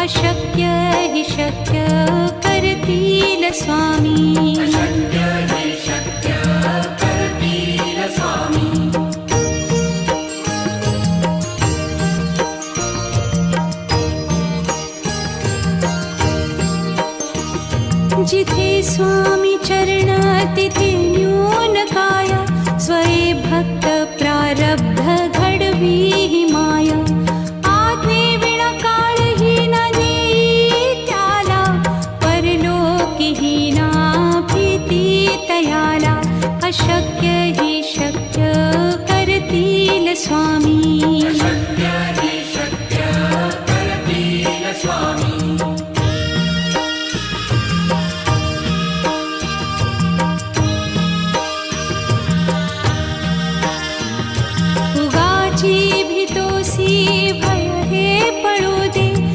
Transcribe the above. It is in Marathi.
अशक्य हि शक्य करतील स्वामी. अशक्य हि शक्य करतील स्वामी. जिथे स्वामी चरण तिथे न्यून का.